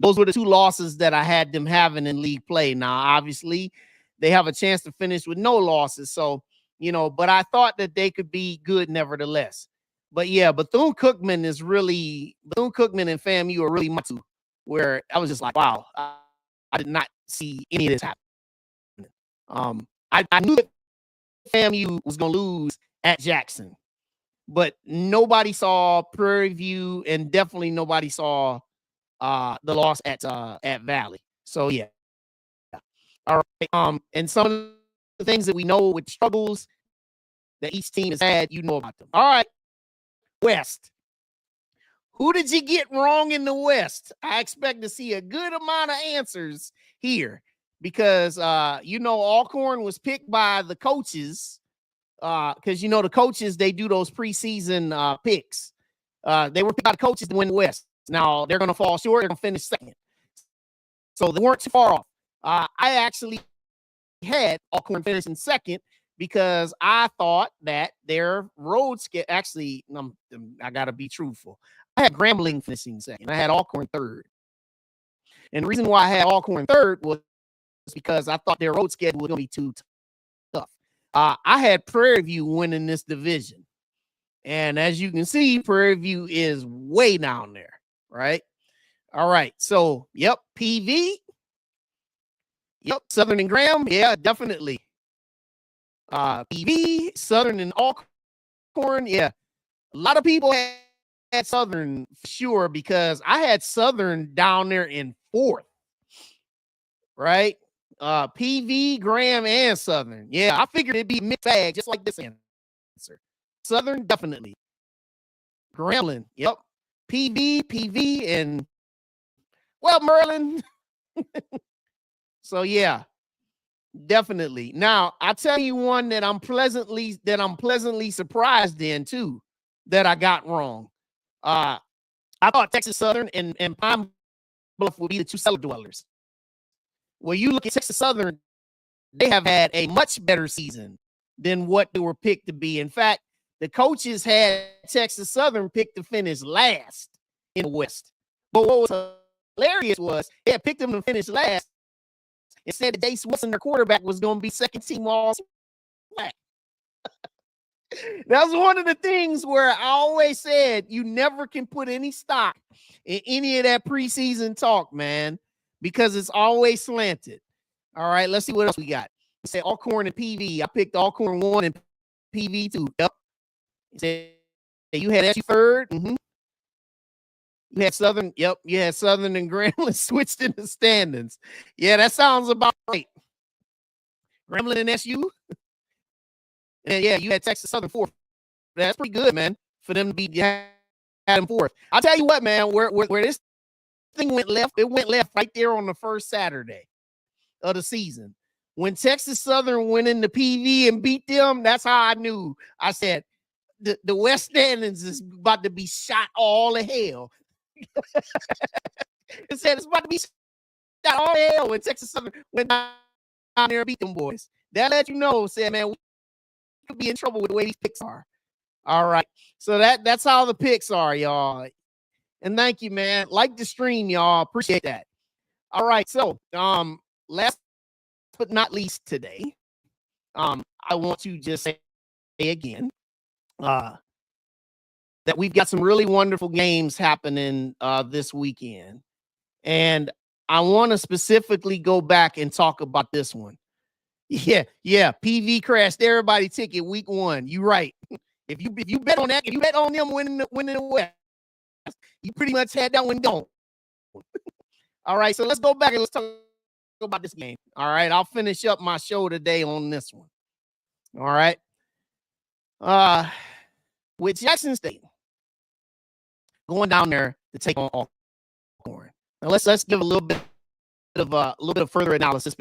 Those were the two losses that I had them having in league play. Now, obviously, they have a chance to finish with no losses. So, you know, but I thought that they could be good nevertheless. But yeah, Bethune-Cookman and FAMU are really my two, where I was just like, wow, I did not see any of this happen. I knew that FAMU was going to lose at Jackson, but nobody saw Prairie View, and definitely nobody saw the loss at Valley. So yeah. All right. And some of the things that we know with struggles that each team has had, you know about them. All right. West. Who did you get wrong in the West? I expect to see a good amount of answers here because you know, Alcorn was picked by the coaches. Because you know the coaches, they do those preseason picks. They were picked by the coaches to win the West. Now they're gonna fall short, they're gonna finish second. So they weren't too far off. I actually had Alcorn finishing second because I thought that their road schedule, actually, I got to be truthful. I had Grambling finishing second. I had Alcorn third. And the reason why I had Alcorn third was because I thought their road schedule was going to be too tough. I had Prairie View winning this division. And as you can see, Prairie View is way down there, right? All right. So, yep, PV. Yep, Southern and Graham. Yeah, definitely. PV, Southern and Alcorn. Yeah, a lot of people had Southern for sure because I had Southern down there in fourth, right? PV, Graham, and Southern. Yeah, I figured it'd be mixed bag, just like this answer. Southern, definitely. Grambling, yep. PV, and well, Merlin. So yeah, definitely. Now I'll tell you one that I'm pleasantly surprised in too, that I got wrong. I thought Texas Southern and Pine Bluff would be the two cellar dwellers. Well, you look at Texas Southern, they have had a much better season than what they were picked to be. In fact, the coaches had Texas Southern picked to finish last in the West. But what was hilarious was they had picked them to finish last and said that Jace Wilson, their quarterback, was going to be second team all SWAC. That was one of the things where I always said you never can put any stock in any of that preseason talk, man, because it's always slanted. All right, let's see what else we got. You say Alcorn and PV. I picked Alcorn 1 and PV 2. Yep. You say you had SU third. Mm-hmm. You had Southern. Yep. You had Southern and Grambling switched in the standings. Yeah, that sounds about right. Grambling and SU. And yeah, you had Texas Southern fourth. That's pretty good, man, for them to be had them fourth. I'll tell you what, man, where this thing went left, it went left right there on the first Saturday of the season. When Texas Southern went into PV and beat them, that's how I knew. I said, the West Standings is about to be shot all to hell. It said it's about to be shot all to hell when Texas Southern went down there and beat them boys. That let you know, said, man, we could be in trouble with the way these picks are. All right. So that's how the picks are, y'all. And thank you, man. Like the stream, y'all. Appreciate that. All right. So, last but not least today, I want to just say again, that we've got some really wonderful games happening this weekend. And I want to specifically go back and talk about this one. Yeah. PV crashed everybody ticket week 1. You right. If you bet on that, if you bet on them winning the West, you pretty much had that one gone. All right, so let's go back and let's talk about this game. All right, I'll finish up my show today on this one. All right. With Jackson State going down there to take on Alcorn. Now let's give a little bit of further analysis,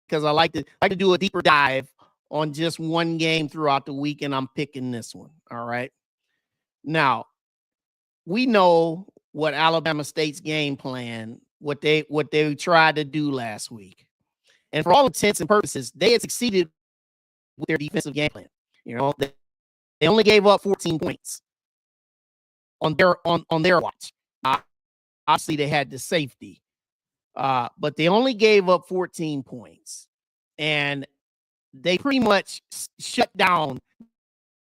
because I like to do a deeper dive on just one game throughout the week, and I'm picking this one. All right. Now, we know what Alabama State's game plan, what they tried to do last week. And for all intents and purposes, they had succeeded with their defensive game plan. You know, they only gave up 14 points on their watch. Obviously, they had the safety, but they only gave up 14 points. And they pretty much shut down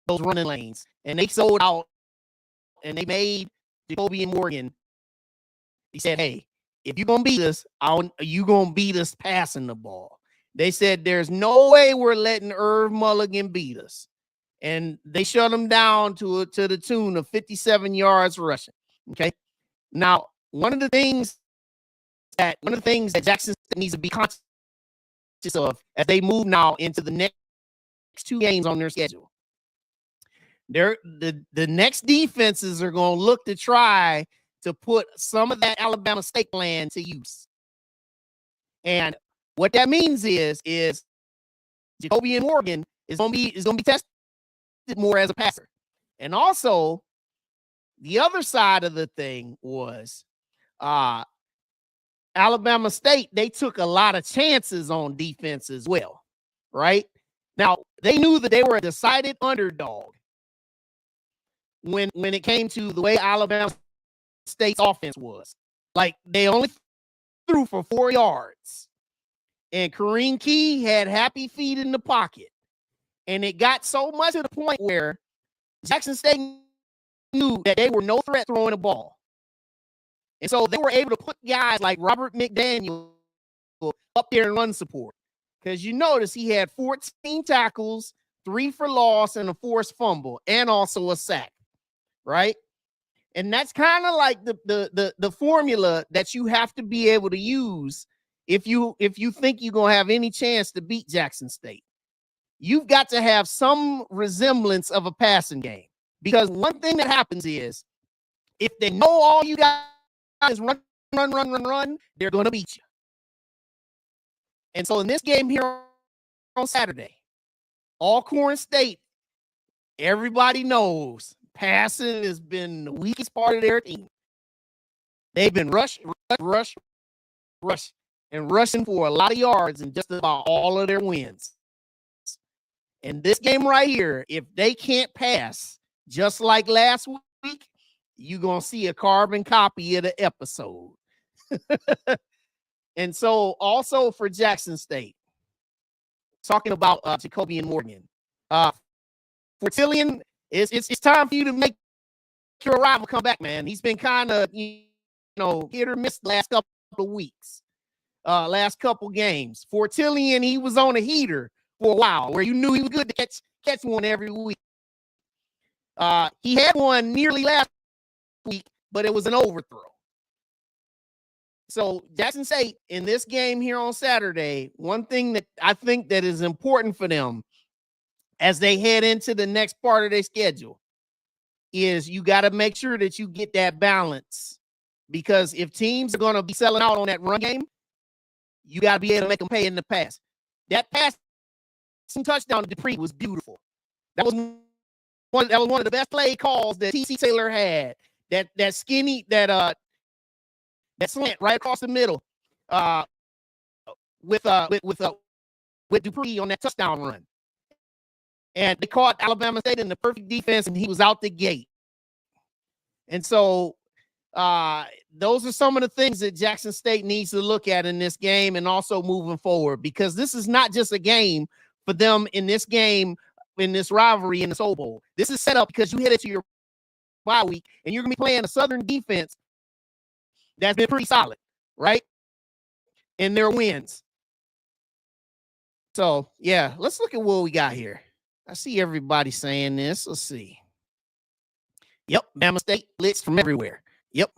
those running lanes, and they sold out, and they made Jacoby and Morgan. He said, hey, if you're going to beat us, you're going to beat us passing the ball. They said, there's no way we're letting Irv Mulligan beat us. And they shut him down to the tune of 57 yards rushing. Okay. Now, one of the things that Jackson needs to be conscious of as they move now into the next 2 games on their schedule. The next defenses are going to look to try to put some of that Alabama State plan to use. And what that means is Jacoby and Morgan is going to be tested more as a passer. And also, the other side of the thing was Alabama State, they took a lot of chances on defense as well, right? Now, they knew that they were a decided underdog when it came to the way Alabama State's offense was. Like, they only threw for 4 yards. And Kareem Key had happy feet in the pocket. And it got so much to the point where Jackson State knew that they were no threat throwing the ball. And so they were able to put guys like Robert McDaniel up there and run support. Because you notice he had 14 tackles, 3 for loss, and a forced fumble, and also a sack, right? And that's kind of like the formula that you have to be able to use if you think you're going to have any chance to beat Jackson State. You've got to have some resemblance of a passing game. Because one thing that happens is if they know all you got is run, they're going to beat you. And so in this game here on Saturday, Alcorn State, everybody knows passing has been the weakest part of their team. They've been rush. and rushing for a lot of yards in just about all of their wins. And this game right here, if they can't pass, just like last week, you're going to see a carbon copy of the episode. And so also for Jackson State, talking about Jacoby and Morgan, for Tillian, it's time for you to make your arrival come back, man. He's been kind of, hit or miss the last couple of weeks, last couple games. For Tillian, he was on a heater for a while where you knew he was good to catch one every week. He had one nearly last week, but it was an overthrow. So Jackson State in this game here on Saturday, one thing that I think that is important for them as they head into the next part of their schedule is you got to make sure that you get that balance, because if teams are going to be selling out on that run game, you got to be able to make them pay in the pass. That pass touchdown to Dupree was beautiful. That was one of the best play calls that TC Taylor had. That skinny, that slant right across the middle, with Dupree on that touchdown run. And they caught Alabama State in the perfect defense, and he was out the gate. And so those are some of the things that Jackson State needs to look at in this game and also moving forward, because this is not just a game for them in this game, in this rivalry in the Soul Bowl. This is set up because you headed to your bye week, and you're going to be playing a Southern defense that's been pretty solid, right? In their wins. So, yeah, let's look at what we got here. I see everybody saying this. Let's see. Yep, Bama State blitz from everywhere. Yep.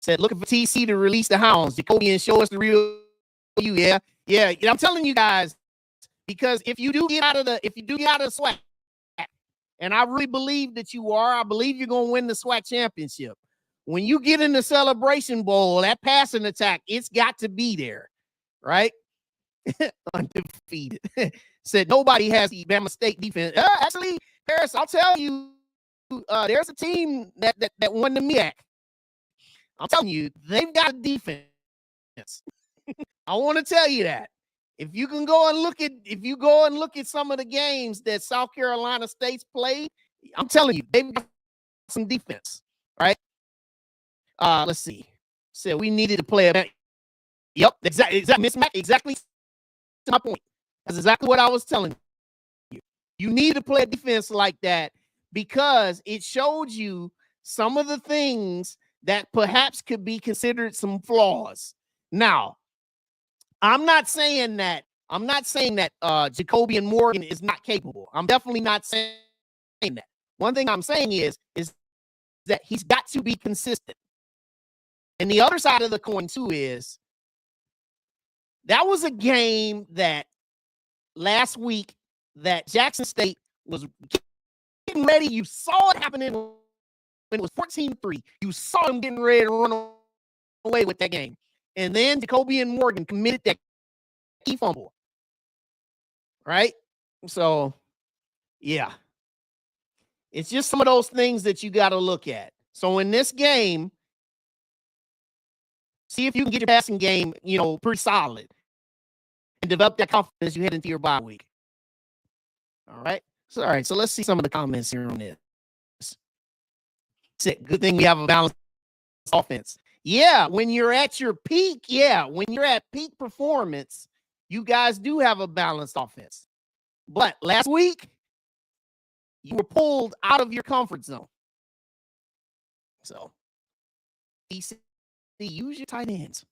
Said looking for TC to release the hounds. Jacoby and show us the real you. Yeah. I'm telling you guys, because if you do get out of the SWAC, and I really believe that you are, I believe you're going to win the SWAC championship. When you get in the Celebration Bowl, that passing attack, it's got to be there, right? Undefeated. Said nobody has the Bama State defense. Actually, Harris, I'll tell you, there's a team that won the MEAC. I'm telling you, they've got a defense. I want to tell you that. If you go and look at some of the games that South Carolina State's played, I'm telling you, they've got some defense, right? Let's see. Said we needed to play a. Yep, exactly mismatch. Exactly my point. That's exactly what I was telling you. You need to play a defense like that because it showed you some of the things that perhaps could be considered some flaws. Now, I'm not saying that Jacoby and Morgan is not capable. I'm definitely not saying that. One thing I'm saying is that he's got to be consistent. And the other side of the coin too is that was a game that last week that Jackson State was getting ready. You saw it happening when it was 14-3. You saw him getting ready to run away with that game. And then Jacoby and Morgan committed that key fumble. Right? So, yeah. It's just some of those things that you got to look at. So in this game, see if you can get your passing game, pretty solid and develop that confidence as you head into your bye week. All right. So let's see some of the comments here on this. Good thing we have a balanced offense. Yeah, when you're at your peak, when you're at peak performance, you guys do have a balanced offense. But last week, you were pulled out of your comfort zone. So, use your tight ends.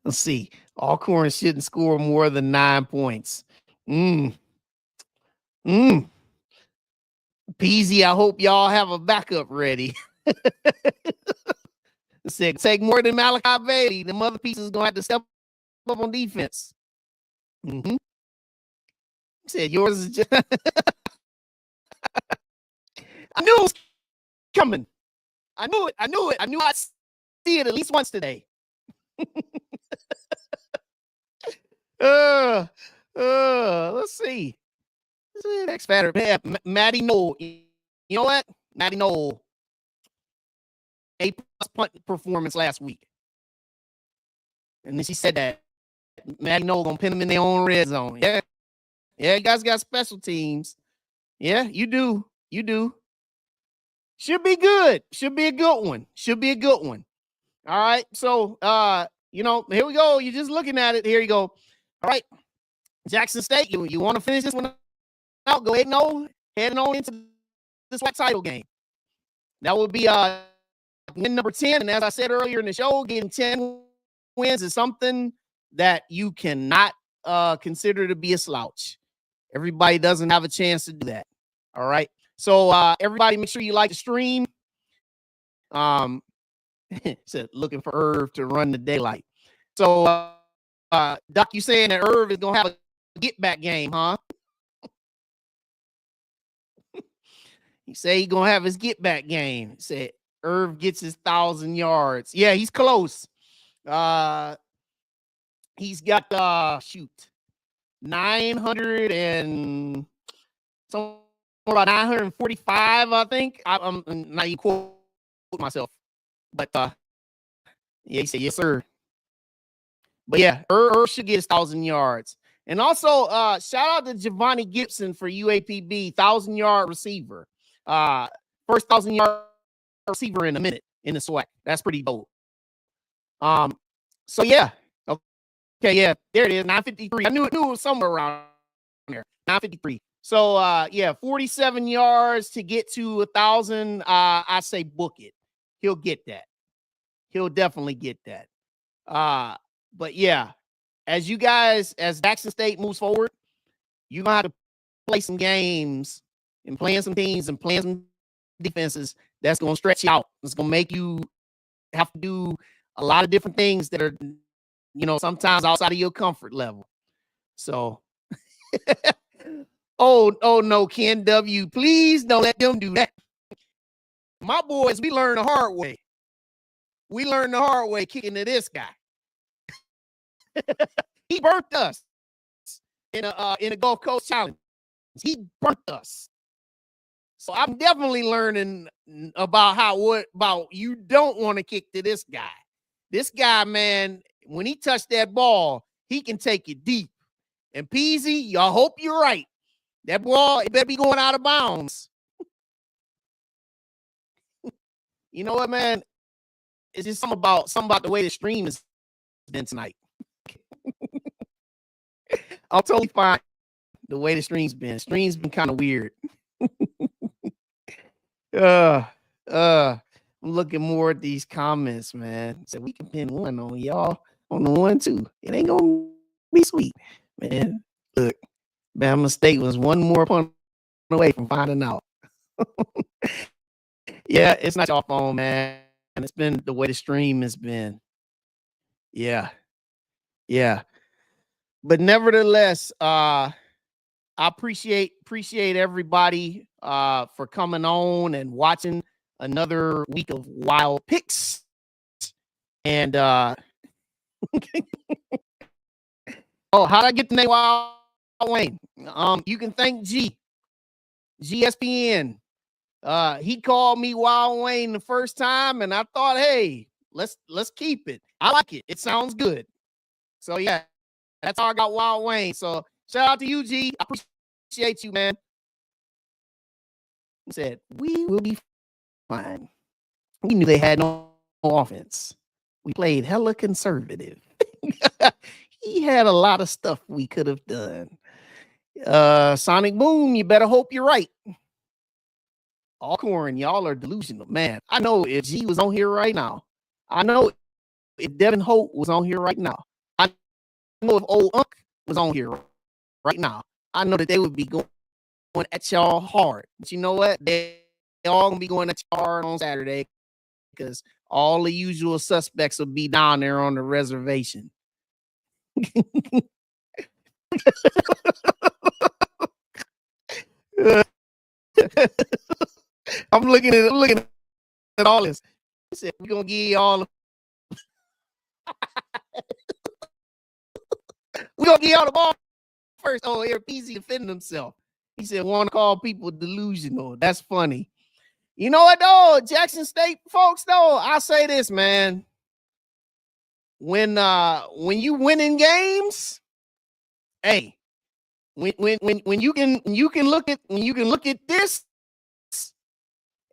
Let's see. Alcorn shouldn't score more than 9 points. Peasy, I hope y'all have a backup ready. Said, take more than Malachi Beatty. The mother piece is going to have to step up on defense. Said, yours is just... I knew it was coming. I knew it. I knew I'd see it at least once today. Let's see. Next fatter. Maddie Noel, you know what? Maddie Knoll, A+ punt performance last week. And then she said that Maddie Knoll gonna pin them in their own red zone. Yeah. Yeah, you guys got special teams. Yeah, you do. You do. Should be good. Should be a good one. Should be a good one. All right. So here we go. You're just looking at it. Here you go. All right. Jackson State, you want to finish this one out? Go ahead and heading on into this SWAC title game. That would be win number 10. And as I said earlier in the show, getting 10 wins is something that you cannot consider to be a slouch. Everybody doesn't have a chance to do that. All right. So everybody make sure you like the stream. Said looking for Irv to run the daylight. So Doc, you saying that Irv is gonna have a get back game, huh? He say he's gonna have his get back game. He said Irv gets his 1,000 yards. Yeah, he's close. He's got 900 and some about 945, I think. I'm not even quote myself, but yeah, he said yes, sir. But yeah, Irv should get his 1,000 yards. And also, shout out to Giovanni Gibson for UAPB, 1,000-yard receiver. First 1,000-yard receiver in a minute in the SWAC. That's pretty dope. So yeah. Okay, yeah, there it is, 953. I knew it was somewhere around there. 953. So 47 yards to get to 1,000. I say book it. He'll get that. He'll definitely get that. But yeah, as Jackson State moves forward, you're gonna have to play some games and playing some teams and playing some defenses that's gonna stretch you out. It's gonna make you have to do a lot of different things that are, sometimes outside of your comfort level. So oh no, Ken W, please don't let them do that. My boys, we learn the hard way. We learned the hard way kicking to this guy. He burnt us in a Gulf Coast Challenge. He burnt us. So I'm definitely learning about you don't want to kick to this guy. This guy, man, when he touched that ball, he can take it deep. And Peasy, I hope you're right. That ball, it better be going out of bounds. You know what, man? It's just something about the way the stream has been tonight. I'm totally fine the way the stream's been. Stream's been kind of weird. I'm looking more at these comments, man. So we can pin one on y'all on the 1-2. It ain't gonna be sweet, man. Look, Bama State was one more punt away from finding out. Yeah, it's not your phone, man. And it's been the way the stream has been. Yeah. But nevertheless, I appreciate everybody for coming on and watching another week of Wild Picks. And how'd I get the name Wild Wayne? You can thank GSPN. He called me Wild Wayne the first time, and I thought, hey, let's keep it. I like it. It sounds good. So yeah. That's how I got Wild Wayne. So shout out to you, G. I appreciate you, man. He said, we will be fine. We knew they had no offense. We played hella conservative. He had a lot of stuff we could have done. Sonic Boom, you better hope you're right. Alcorn, y'all are delusional. Man, I know if G was on here right now. I know if Devin Hope was on here right now. I know if old Unc was on here right now. I know that they would be going at y'all hard. But you know what? They all gonna be going at y'all hard on Saturday because all the usual suspects will be down there on the reservation. I'm looking at all this. He said, we're gonna give you all we're gonna give y'all the ball first. Oh, here, Peasy defending himself. He said, want to call people delusional. That's funny. You know what though, Jackson State folks though, I say this, man. When you winning games, hey, when you can look at this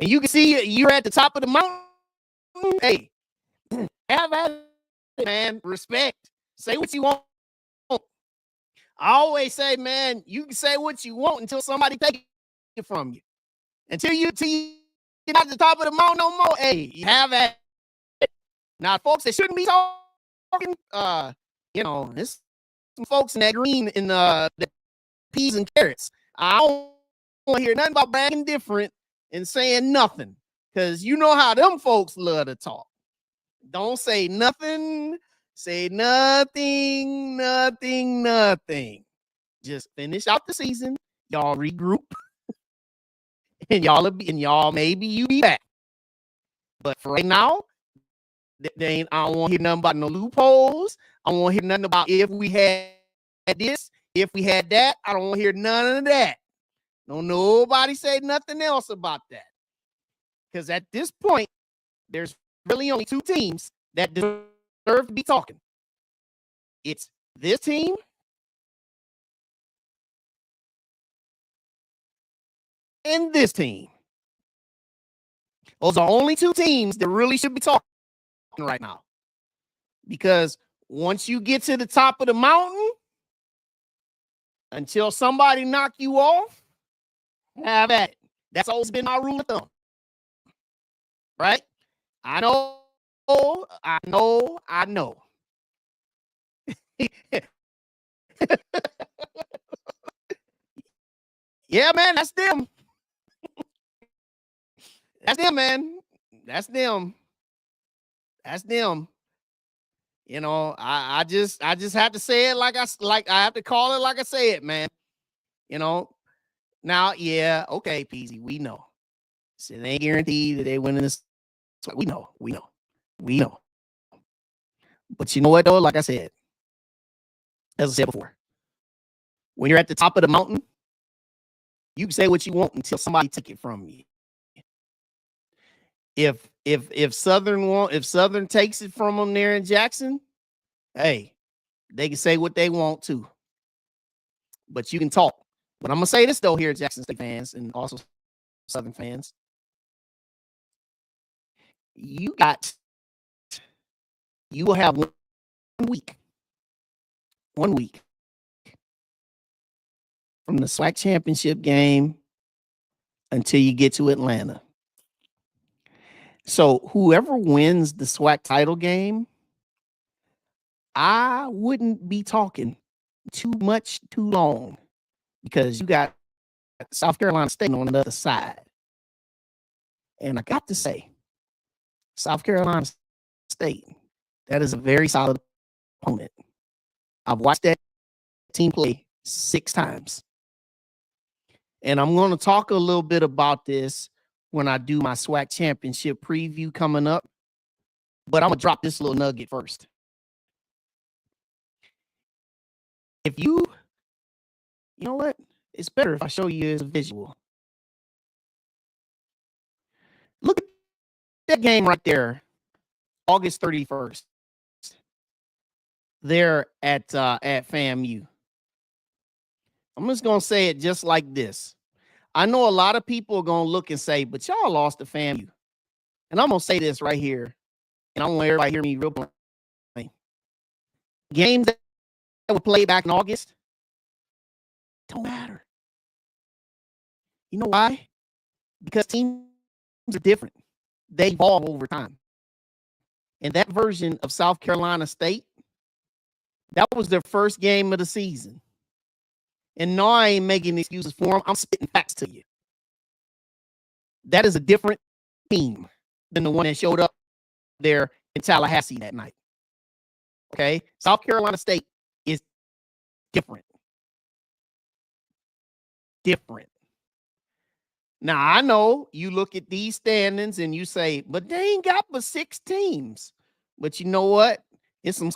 and you can see you're at the top of the mountain, hey, have at it, man. Respect. Say what you want. I always say, man, you can say what you want until somebody takes it from you. Until you get at the top of the mountain no more. Hey, you have at it. Now, folks, they shouldn't be talking. There's some folks in that green in the peas and carrots. I don't want to hear nothing about bragging different and saying nothing, because you know how them folks love to talk. Don't say nothing. Say nothing. Just finish out the season. Y'all regroup, and y'all maybe you be back. But for right now, I don't want to hear nothing about no loopholes. I don't want to hear nothing about if we had this, if we had that. I don't want to hear none of that. Don't nobody say nothing else about that. Because at this point, there's really only two teams that deserve to be talking. It's this team and this team. Those are only two teams that really should be talking right now. Because once you get to the top of the mountain, until somebody knock you off, have at it. That's always been our rule of thumb. Right? I know. Yeah, man, that's them. That's them, man. That's them. You know, I just have to say it like I have to call it like I say it, man. You know. Now, yeah, okay, Peasy, we know. So they ain't guaranteed that they win in this. We know. But you know what, though? Like I said, as I said before, when you're at the top of the mountain, you can say what you want until somebody take it from you. If Southern takes it from them there in Jackson, hey, they can say what they want to. But you can talk. But I'm gonna say this though, here, Jackson State fans and also Southern fans, you will have 1 week from the SWAC championship game until you get to Atlanta. So whoever wins the SWAC title game, I wouldn't be talking too long, because you got South Carolina State on the other side. And I got to say, South Carolina State, that is a very solid opponent. I've watched that team play 6 times. And I'm going to talk a little bit about this when I do my SWAC championship preview coming up. But I'm going to drop this little nugget first. If you know what? It's better if I show you as a visual. Look at that game right there, August 31st. There at FAMU. I'm just gonna say it just like this. I know a lot of people are gonna look and say, "But y'all lost to FAMU," and I'm gonna say this right here, and I want everybody to hear me real plain. Games that were played back in August don't matter. You know why? Because teams are different. They evolve over time. And that version of South Carolina State, that was their first game of the season. And no, I ain't making excuses for them. I'm spitting facts to you. That is a different team than the one that showed up there in Tallahassee that night. Okay? South Carolina State is different. Now, I know you look at these standings and you say, but they ain't got but 6 teams. But you know what? It's some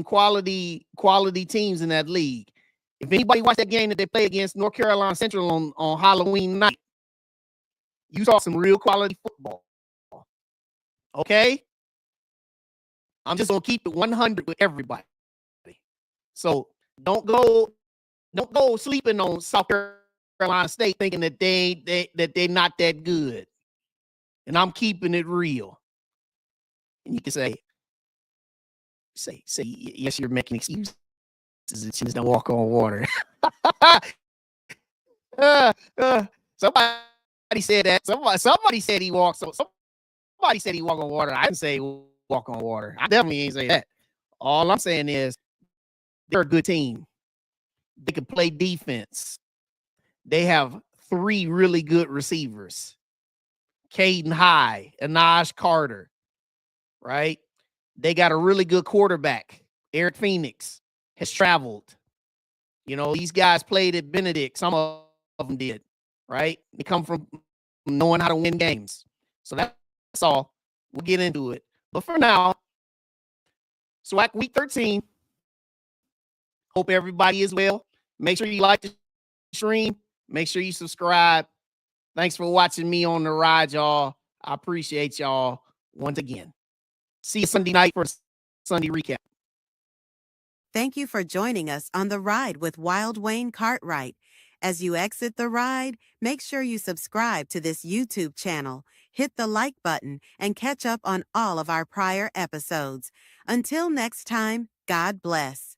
quality teams in that league. If anybody watched that game that they played against North Carolina Central on Halloween night, You saw some real quality football. Okay? I'm just gonna keep it 100 with everybody. So don't go sleeping on South Carolina State thinking that they're not that good. And I'm keeping it real. And you can say, yes, you're making excuses. Just don't walk on water. Somebody said that. Somebody said he walks on. Somebody said he walk on water. I didn't say walk on water. I definitely ain't say that. All I'm saying is they're a good team. They can play defense. They have 3 really good receivers. Caden High, Anaj Carter, right? They got a really good quarterback. Eric Phoenix has traveled. You know, these guys played at Benedict. Some of them did, right? They come from knowing how to win games. So that's all. We'll get into it. But for now, SWAC week 13. Hope everybody is well. Make sure you like the stream. Make sure you subscribe. Thanks for watching me on the ride, y'all. I appreciate y'all once again. See you Sunday night for Sunday recap. Thank you for joining us on the ride with Wild Wayne Cartwright. As you exit the ride, make sure you subscribe to this YouTube channel, hit the like button, and catch up on all of our prior episodes. Until next time, God bless.